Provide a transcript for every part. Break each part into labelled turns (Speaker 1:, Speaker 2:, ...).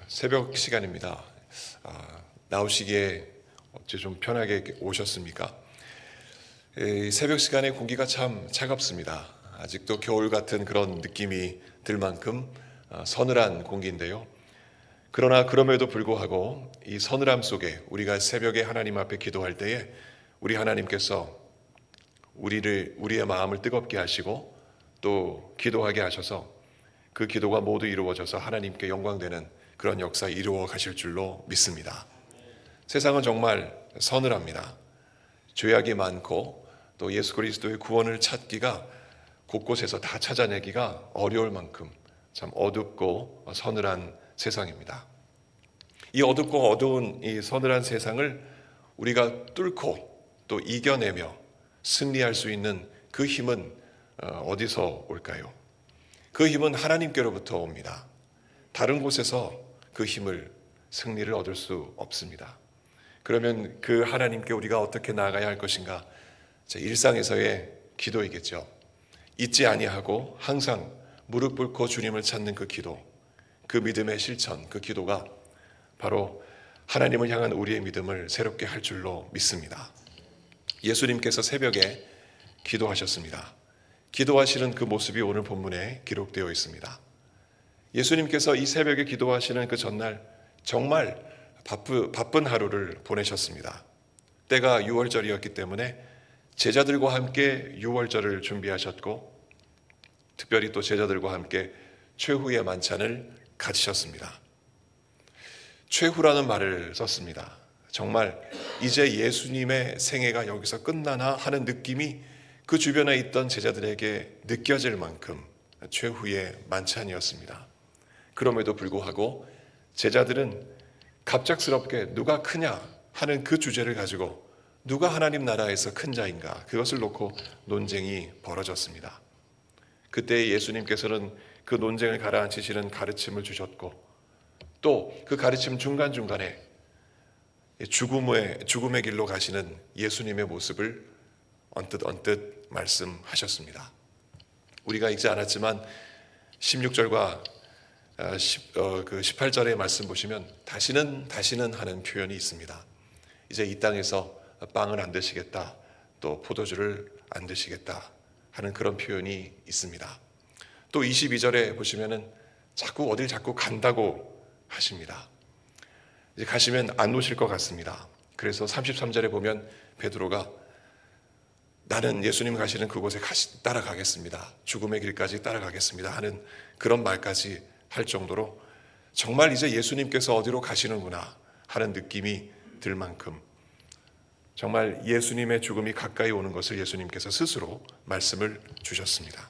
Speaker 1: 새벽 시간입니다. 나오시기에 어째 좀 편하게 오셨습니까? 새벽 시간에 공기가 참 차갑습니다. 아직도 겨울 같은 그런 느낌이 들 만큼 서늘한 공기인데요. 그러나 그럼에도 불구하고 이 서늘함 속에 우리가 새벽에 하나님 앞에 기도할 때에 우리 하나님께서 우리의 마음을 뜨겁게 하시고 또 기도하게 하셔서 그 기도가 모두 이루어져서 하나님께 영광되는 그런 역사 이루어 가실 줄로 믿습니다. 세상은 정말 서늘합니다. 죄악이 많고 또 예수 그리스도의 구원을 찾기가 곳곳에서 다 찾아내기가 어려울 만큼 참 어둡고 서늘한 세상입니다. 이 어둡고 어두운 이 서늘한 세상을 우리가 뚫고 또 이겨내며 승리할 수 있는 그 힘은 어디서 올까요? 그 힘은 하나님께로부터 옵니다. 다른 곳에서 그 힘을, 승리를 얻을 수 없습니다. 그러면 그 하나님께 우리가 어떻게 나아가야 할 것인가? 일상에서의 기도이겠죠. 잊지 아니하고 항상 무릎 꿇고 주님을 찾는 그 기도, 그 믿음의 실천, 그 기도가 바로 하나님을 향한 우리의 믿음을 새롭게 할 줄로 믿습니다. 예수님께서 새벽에 기도하셨습니다. 기도하시는 그 모습이 오늘 본문에 기록되어 있습니다. 예수님께서 이 새벽에 기도하시는 그 전날 정말 바쁜 하루를 보내셨습니다. 때가 유월절이었기 때문에 제자들과 함께 유월절을 준비하셨고 특별히 또 제자들과 함께 최후의 만찬을 가지셨습니다. 최후라는 말을 썼습니다. 정말 이제 예수님의 생애가 여기서 끝나나 하는 느낌이 그 주변에 있던 제자들에게 느껴질 만큼 최후의 만찬이었습니다. 그럼에도 불구하고 제자들은 갑작스럽게 누가 크냐 하는 그 주제를 가지고 누가 하나님 나라에서 큰 자인가 그것을 놓고 논쟁이 벌어졌습니다. 그때 예수님께서는 그 논쟁을 가라앉히시는 가르침을 주셨고 또 그 가르침 중간중간에 죽음의 길로 가시는 예수님의 모습을 언뜻 말씀하셨습니다. 우리가 읽지 않았지만 16절과 18절의 말씀 보시면 다시는 하는 표현이 있습니다. 이제 이 땅에서 빵을 안 드시겠다, 또 포도주를 안 드시겠다 하는 그런 표현이 있습니다. 또 22절에 보시면은 어딜 자꾸 간다고 하십니다. 이제 가시면 안 오실 것 같습니다. 그래서 33절에 보면 베드로가 나는 예수님 가시는 그곳에 따라가겠습니다. 죽음의 길까지 따라가겠습니다 하는 그런 말까지 할 정도로 정말 이제 예수님께서 어디로 가시는구나 하는 느낌이 들 만큼 정말 예수님의 죽음이 가까이 오는 것을 예수님께서 스스로 말씀을 주셨습니다.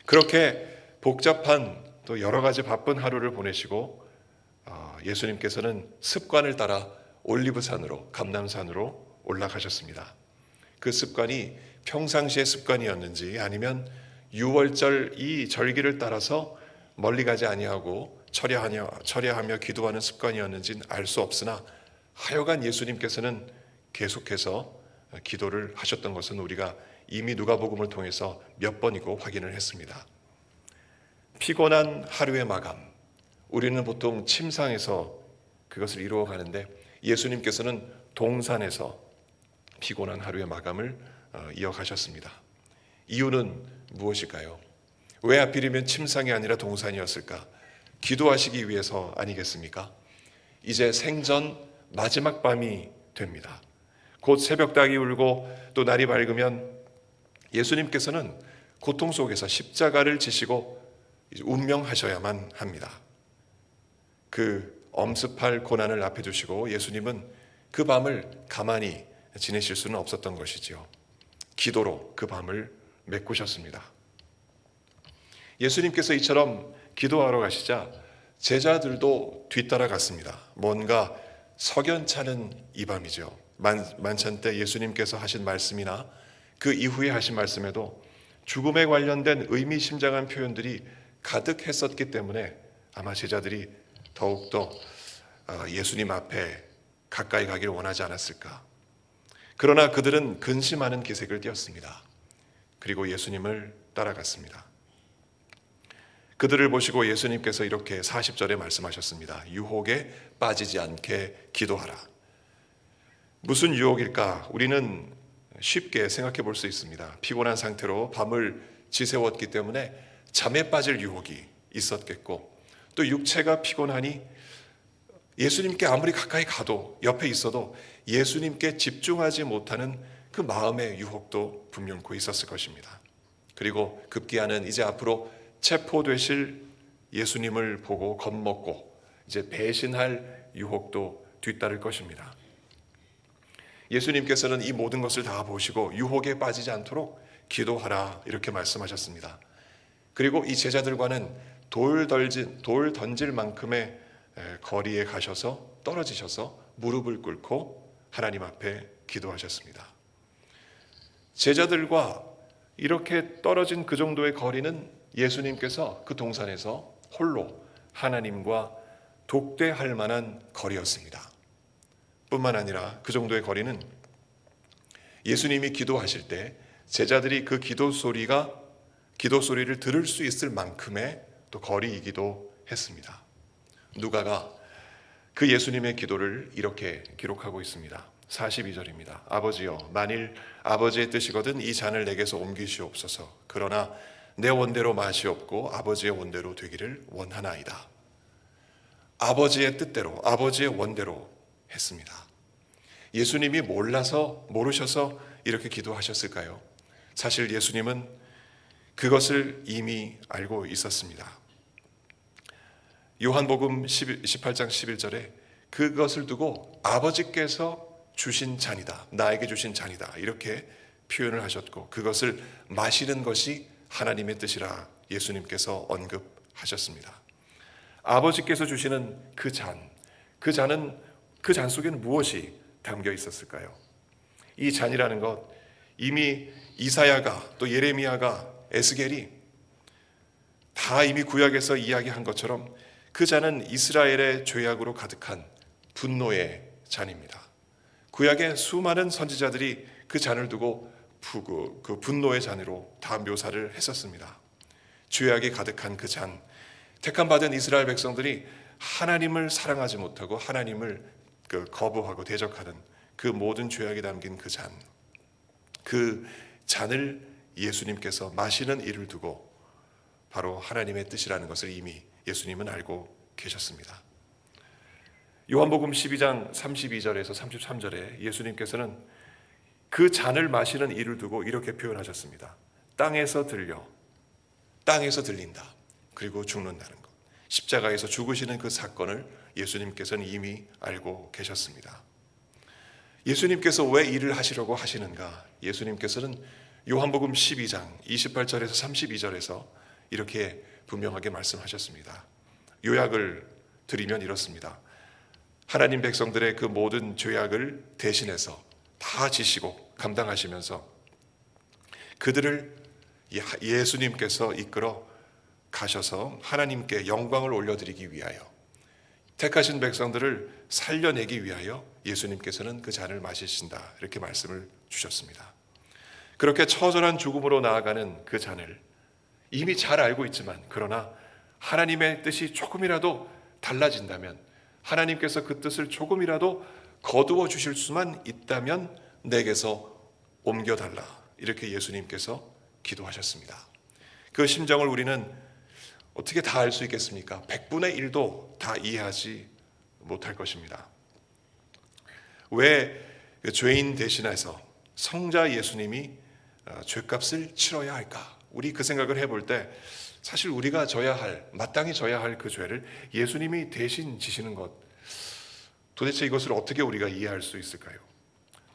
Speaker 1: 그렇게 복잡한 또 여러 가지 바쁜 하루를 보내시고 예수님께서는 습관을 따라 올리브산으로 감람산으로 올라가셨습니다. 그 습관이 평상시의 습관이었는지 아니면 유월절 이 절기를 따라서 멀리 가지 아니하고 철야하며 기도하는 습관이었는지는 알 수 없으나 하여간 예수님께서는 계속해서 기도를 하셨던 것은 우리가 이미 누가복음을 통해서 몇 번이고 확인을 했습니다. 피곤한 하루의 마감, 우리는 보통 침상에서 그것을 이루어가는데 예수님께서는 동산에서 피곤한 하루의 마감을 이어가셨습니다. 이유는 무엇일까요? 왜 하필이면 침상이 아니라 동산이었을까? 기도하시기 위해서 아니겠습니까? 이제 생전 마지막 밤이 됩니다. 곧 새벽닭이 울고 또 날이 밝으면 예수님께서는 고통 속에서 십자가를 지시고 운명하셔야만 합니다. 그 엄습할 고난을 앞에 두시고 예수님은 그 밤을 가만히 지내실 수는 없었던 것이지요. 기도로 그 밤을 메꾸셨습니다. 예수님께서 이처럼 기도하러 가시자 제자들도 뒤따라 갔습니다. 뭔가 석연찮은 이 밤이죠. 만찬 때 예수님께서 하신 말씀이나 그 이후에 하신 말씀에도 죽음에 관련된 의미심장한 표현들이 가득했었기 때문에 아마 제자들이 더욱더 예수님 앞에 가까이 가기를 원하지 않았을까. 그러나 그들은 근심하는 기색을 띄었습니다. 그리고 예수님을 따라갔습니다. 그들을 보시고 예수님께서 이렇게 40절에 말씀하셨습니다. 유혹에 빠지지 않게 기도하라. 무슨 유혹일까? 우리는 쉽게 생각해 볼 수 있습니다. 피곤한 상태로 밤을 지새웠기 때문에 잠에 빠질 유혹이 있었겠고, 또 육체가 피곤하니 예수님께 아무리 가까이 가도, 옆에 있어도 예수님께 집중하지 못하는 그 마음의 유혹도 분명코 있었을 것입니다. 그리고 급기야는 이제 앞으로 체포되실 예수님을 보고 겁먹고 이제 배신할 유혹도 뒤따를 것입니다. 예수님께서는 이 모든 것을 다 보시고 유혹에 빠지지 않도록 기도하라 이렇게 말씀하셨습니다. 그리고 이 제자들과는 돌 던질 만큼의 거리에 가셔서 떨어지셔서 무릎을 꿇고 하나님 앞에 기도하셨습니다. 제자들과 이렇게 떨어진 그 정도의 거리는 예수님께서 그 동산에서 홀로 하나님과 독대할 만한 거리였습니다. 뿐만 아니라 그 정도의 거리는 예수님이 기도하실 때 제자들이 그 기도 소리를 들을 수 있을 만큼의 또 거리이기도 했습니다. 누가가 그 예수님의 기도를 이렇게 기록하고 있습니다. 42절입니다. 아버지여, 만일 아버지의 뜻이거든 이 잔을 내게서 옮기시옵소서. 그러나 내 원대로 마시옵고 아버지의 원대로 되기를 원하나이다. 아버지의 뜻대로, 아버지의 원대로 했습니다. 예수님이 모르셔서 이렇게 기도하셨을까요? 사실 예수님은 그것을 이미 알고 있었습니다. 요한복음 18장 11절에 그것을 두고 아버지께서 주신 잔이다, 나에게 주신 잔이다 이렇게 표현을 하셨고, 그것을 마시는 것이 하나님의 뜻이라 예수님께서 언급하셨습니다. 아버지께서 주시는 그 잔은 그 잔 속에는 무엇이 담겨 있었을까요? 이 잔이라는 것, 이미 이사야가 또 예레미야가 에스겔이 다 이미 구약에서 이야기한 것처럼 그 잔은 이스라엘의 죄악으로 가득한 분노의 잔입니다. 구약의 수많은 선지자들이 그 잔을 두고 그 분노의 잔으로 다 묘사를 했었습니다. 죄악이 가득한 그 잔, 택함받은 이스라엘 백성들이 하나님을 사랑하지 못하고 하나님을 거부하고 대적하는 그 모든 죄악이 담긴 그 잔, 그 잔을 예수님께서 마시는 이를 두고 바로 하나님의 뜻이라는 것을 이미 예수님은 알고 계셨습니다. 요한복음 12장 32절에서 33절에 예수님께서는 그 잔을 마시는 이를 두고 이렇게 표현하셨습니다. 땅에서 들린다. 그리고 죽는다는 것. 십자가에서 죽으시는 그 사건을 예수님께서는 이미 알고 계셨습니다. 예수님께서 왜 일을 하시려고 하시는가? 예수님께서는 요한복음 12장 28절에서 32절에서 이렇게 분명하게 말씀하셨습니다. 요약을 드리면 이렇습니다. 하나님 백성들의 그 모든 죄악을 대신해서 다 지시고 감당하시면서 그들을 예수님께서 이끌어 가셔서 하나님께 영광을 올려드리기 위하여, 택하신 백성들을 살려내기 위하여 예수님께서는 그 잔을 마시신다 이렇게 말씀을 주셨습니다. 그렇게 처절한 죽음으로 나아가는 그 잔을 이미 잘 알고 있지만, 그러나 하나님의 뜻이 조금이라도 달라진다면, 하나님께서 그 뜻을 조금이라도 거두어 주실 수만 있다면 내게서 옮겨달라 이렇게 예수님께서 기도하셨습니다. 그 심정을 우리는 어떻게 다 알 수 있겠습니까? 100분의 1도 다 이해하지 못할 것입니다. 왜 죄인 대신해서 성자 예수님이 죄값을 치러야 할까? 우리 그 생각을 해볼 때 사실 우리가 마땅히 져야 할 그 죄를 예수님이 대신 지시는 것, 도대체 이것을 어떻게 우리가 이해할 수 있을까요?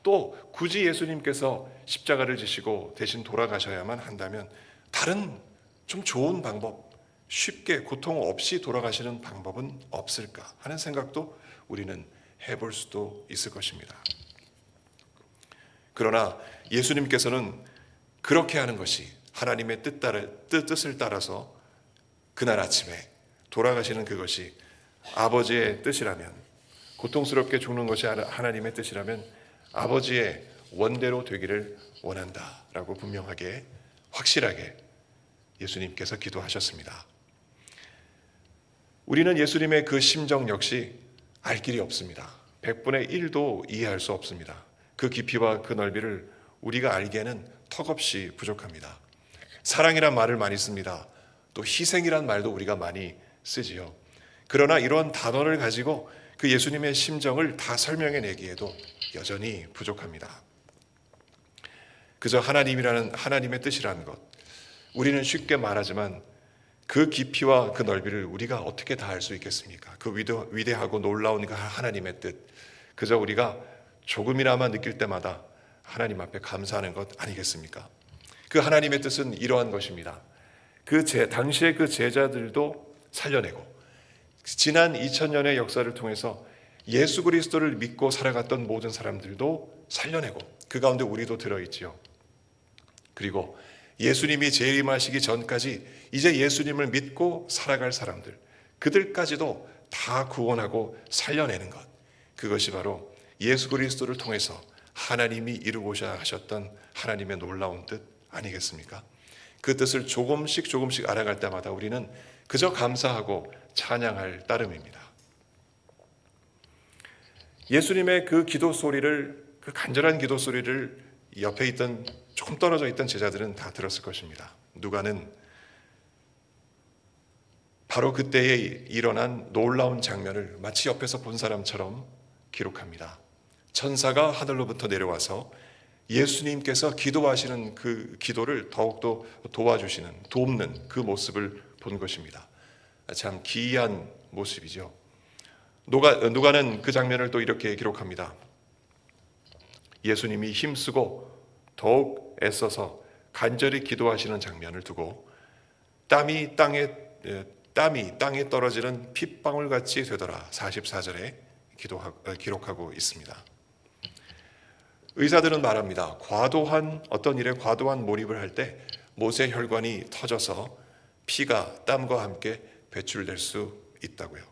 Speaker 1: 또 굳이 예수님께서 십자가를 지시고 대신 돌아가셔야만 한다면 다른 좀 좋은 방법, 쉽게 고통 없이 돌아가시는 방법은 없을까 하는 생각도 우리는 해볼 수도 있을 것입니다. 그러나 예수님께서는 그렇게 하는 것이 하나님의 뜻을 따라서 그날 아침에 돌아가시는 그것이 아버지의 뜻이라면, 고통스럽게 죽는 것이 하나님의 뜻이라면 아버지의 원대로 되기를 원한다라고 분명하게 확실하게 예수님께서 기도하셨습니다. 우리는 예수님의 그 심정 역시 알 길이 없습니다. 100분의 1도 이해할 수 없습니다. 그 깊이와 그 넓이를 우리가 알기에는 턱없이 부족합니다. 사랑이란 말을 많이 씁니다. 또 희생이란 말도 우리가 많이 쓰지요. 그러나 이런 단어를 가지고 그 예수님의 심정을 다 설명해내기에도 여전히 부족합니다. 그저 하나님의 뜻이라는 것, 우리는 쉽게 말하지만 그 깊이와 그 넓이를 우리가 어떻게 다 알 수 있겠습니까? 그 위대하고 놀라운 그 하나님의 뜻, 그저 우리가 조금이나마 느낄 때마다 하나님 앞에 감사하는 것 아니겠습니까? 그 하나님의 뜻은 이러한 것입니다. 당시의 그 제자들도 살려내고 지난 2000년의 역사를 통해서 예수 그리스도를 믿고 살아갔던 모든 사람들도 살려내고 그 가운데 우리도 들어있지요. 그리고 예수님이 재림하시기 전까지 이제 예수님을 믿고 살아갈 사람들, 그들까지도 다 구원하고 살려내는 것, 그것이 바로 예수 그리스도를 통해서 하나님이 이루고자 하셨던 하나님의 놀라운 뜻 아니겠습니까? 그 뜻을 조금씩 알아갈 때마다 우리는 그저 감사하고 찬양할 따름입니다. 예수님의 그 기도 소리를, 그 간절한 기도 소리를 옆에 있던 조금 떨어져 있던 제자들은 다 들었을 것입니다. 누가는 바로 그때에 일어난 놀라운 장면을 마치 옆에서 본 사람처럼 기록합니다. 천사가 하늘로부터 내려와서 예수님께서 기도하시는 그 기도를 더욱더 돕는 그 모습을 본 것입니다. 참 기이한 모습이죠. 누가는 그 장면을 또 이렇게 기록합니다. 예수님이 힘쓰고 더욱 애써서 간절히 기도하시는 장면을 두고 땀이 땅에 떨어지는 핏방울같이 되더라. 44절에 기록하고 있습니다. 의사들은 말합니다. 어떤 일에 과도한 몰입을 할 때 못의 혈관이 터져서 피가 땀과 함께 배출될 수 있다고요.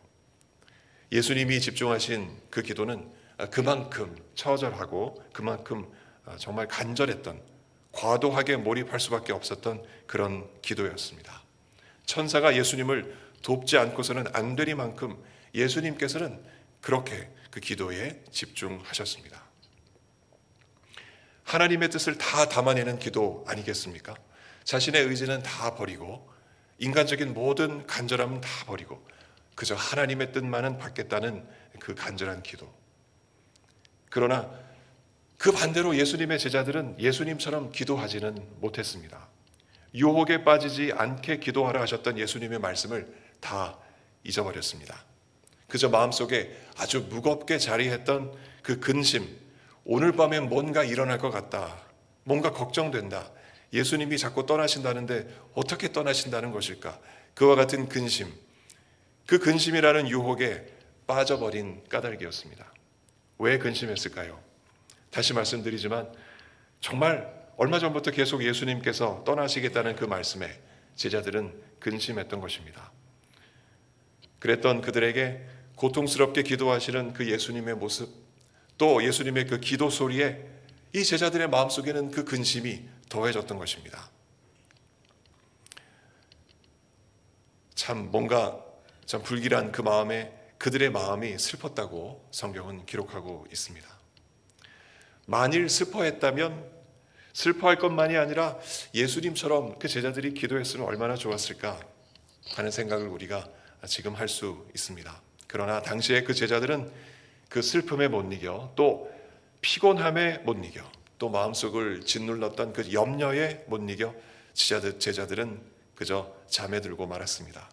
Speaker 1: 예수님이 집중하신 그 기도는 그만큼 처절하고 그만큼 정말 간절했던, 과도하게 몰입할 수밖에 없었던 그런 기도였습니다. 천사가 예수님을 돕지 않고서는 안 되리만큼 예수님께서는 그렇게 그 기도에 집중하셨습니다. 하나님의 뜻을 다 담아내는 기도 아니겠습니까? 자신의 의지는 다 버리고 인간적인 모든 간절함은 다 버리고 그저 하나님의 뜻만은 받겠다는 그 간절한 기도. 그러나 그 반대로 예수님의 제자들은 예수님처럼 기도하지는 못했습니다. 유혹에 빠지지 않게 기도하라 하셨던 예수님의 말씀을 다 잊어버렸습니다. 그저 마음속에 아주 무겁게 자리했던 그 근심, 오늘 밤에 뭔가 일어날 것 같다, 뭔가 걱정된다, 예수님이 자꾸 떠나신다는데 어떻게 떠나신다는 것일까, 그와 같은 근심, 그 근심이라는 유혹에 빠져버린 까닭이었습니다. 왜 근심했을까요? 다시 말씀드리지만 정말 얼마 전부터 계속 예수님께서 떠나시겠다는 그 말씀에 제자들은 근심했던 것입니다. 그랬던 그들에게 고통스럽게 기도하시는 그 예수님의 모습, 또 예수님의 그 기도 소리에 이 제자들의 마음속에는 그 근심이 더해졌던 것입니다. 참 불길한 그 마음에 그들의 마음이 슬펐다고 성경은 기록하고 있습니다. 만일 슬퍼했다면 슬퍼할 것만이 아니라 예수님처럼 그 제자들이 기도했으면 얼마나 좋았을까 하는 생각을 우리가 지금 할 수 있습니다. 그러나 당시에 그 제자들은 그 슬픔에 못 이겨, 또 피곤함에 못 이겨, 또 마음속을 짓눌렀던 그 염려에 못 이겨 제자들은 그저 잠에 들고 말았습니다.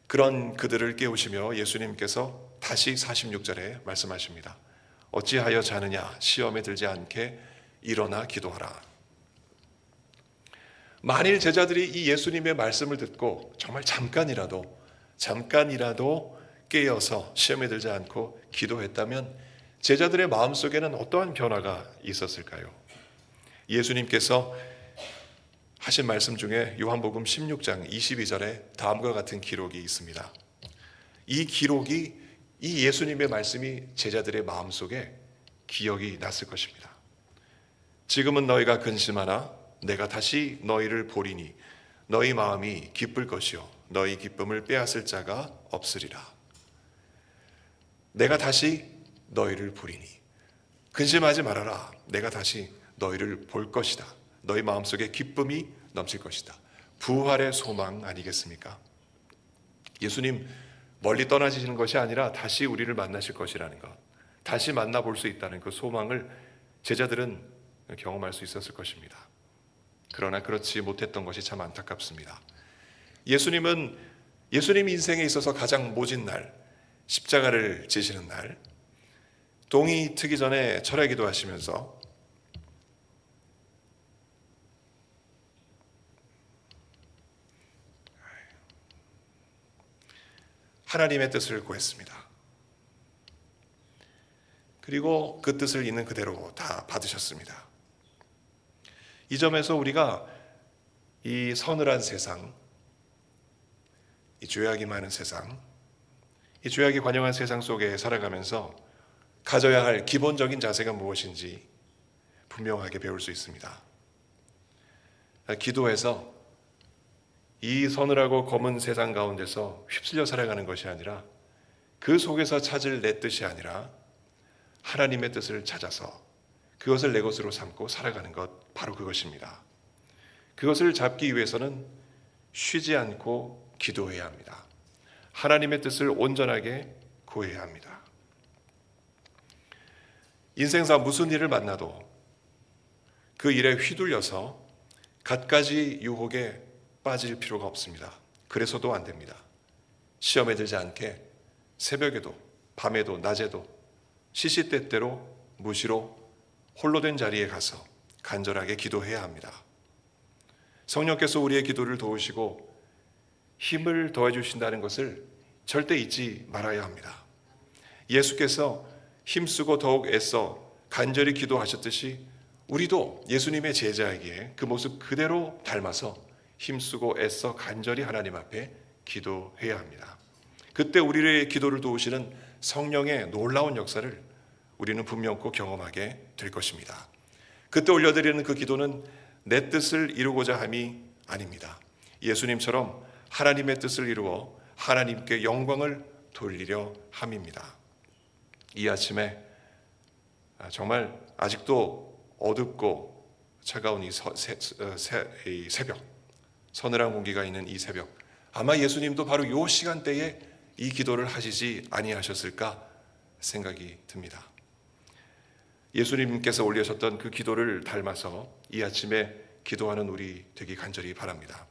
Speaker 1: 그런 그들을 깨우시며 예수님께서 다시 46절에 말씀하십니다. 어찌하여 자느냐, 시험에 들지 않게 일어나 기도하라. 만일 제자들이 이 예수님의 말씀을 듣고 정말 잠깐이라도 깨어서 시험에 들지 않고 기도했다면 제자들의 마음속에는 어떠한 변화가 있었을까요? 예수님께서 하신 말씀 중에 요한복음 16장 22절에 다음과 같은 기록이 있습니다. 이 기록이, 이 예수님의 말씀이 제자들의 마음속에 기억이 났을 것입니다. 지금은 너희가 근심하나 내가 다시 너희를 보리니 너희 마음이 기쁠 것이요 너희 기쁨을 빼앗을 자가 없으리라. 내가 다시 너희를 보리니 근심하지 말아라. 내가 다시 너희를 볼 것이다. 너희 마음속에 기쁨이 넘칠 것이다. 부활의 소망 아니겠습니까? 예수님 멀리 떠나시는 것이 아니라 다시 우리를 만나실 것이라는 것, 다시 만나볼 수 있다는 그 소망을 제자들은 경험할 수 있었을 것입니다. 그러나 그렇지 못했던 것이 참 안타깝습니다. 예수님 인생에 있어서 가장 모진 날, 십자가를 지시는 날, 동이 트기 전에 철야 기도하시면서 하나님의 뜻을 구했습니다. 그리고 그 뜻을 있는 그대로 다 받으셨습니다. 이 점에서 우리가 이 서늘한 세상, 이 죄악이 많은 세상, 이 죄악이 관영한 세상 속에 살아가면서 가져야 할 기본적인 자세가 무엇인지 분명하게 배울 수 있습니다. 기도해서 이 서늘하고 검은 세상 가운데서 휩쓸려 살아가는 것이 아니라 그 속에서 찾을 내 뜻이 아니라 하나님의 뜻을 찾아서 그것을 내 것으로 삼고 살아가는 것, 바로 그것입니다. 그것을 잡기 위해서는 쉬지 않고 기도해야 합니다. 하나님의 뜻을 온전하게 구해야 합니다. 인생사 무슨 일을 만나도 그 일에 휘둘려서 갖가지 유혹에 빠질 필요가 없습니다. 그래서도 안 됩니다. 시험에 들지 않게 새벽에도 밤에도 낮에도 시시때때로 무시로 홀로 된 자리에 가서 간절하게 기도해야 합니다. 성령께서 우리의 기도를 도우시고 힘을 더해 주신다는 것을 절대 잊지 말아야 합니다. 예수께서 힘쓰고 더욱 애써 간절히 기도하셨듯이 우리도 예수님의 제자이기에 그 모습 그대로 닮아서 힘쓰고 애써 간절히 하나님 앞에 기도해야 합니다. 그때 우리의 기도를 도우시는 성령의 놀라운 역사를 우리는 분명코 경험하게 될 것입니다. 그때 올려드리는 그 기도는 내 뜻을 이루고자 함이 아닙니다. 예수님처럼 하나님의 뜻을 이루어 하나님께 영광을 돌리려 함입니다. 이 아침에 정말 아직도 어둡고 차가운 이 새벽, 서늘한 공기가 있는 이 새벽, 아마 예수님도 바로 이 시간대에 이 기도를 하시지 아니하셨을까 생각이 듭니다. 예수님께서 올리셨던 그 기도를 닮아서 이 아침에 기도하는 우리 되기 간절히 바랍니다.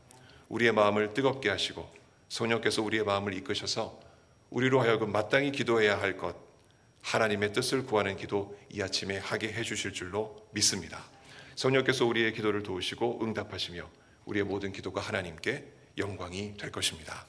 Speaker 1: 우리의 마음을 뜨겁게 하시고 성령께서 우리의 마음을 이끄셔서 우리로 하여금 마땅히 기도해야 할 것, 하나님의 뜻을 구하는 기도 이 아침에 하게 해주실 줄로 믿습니다. 성령께서 우리의 기도를 도우시고 응답하시며 우리의 모든 기도가 하나님께 영광이 될 것입니다.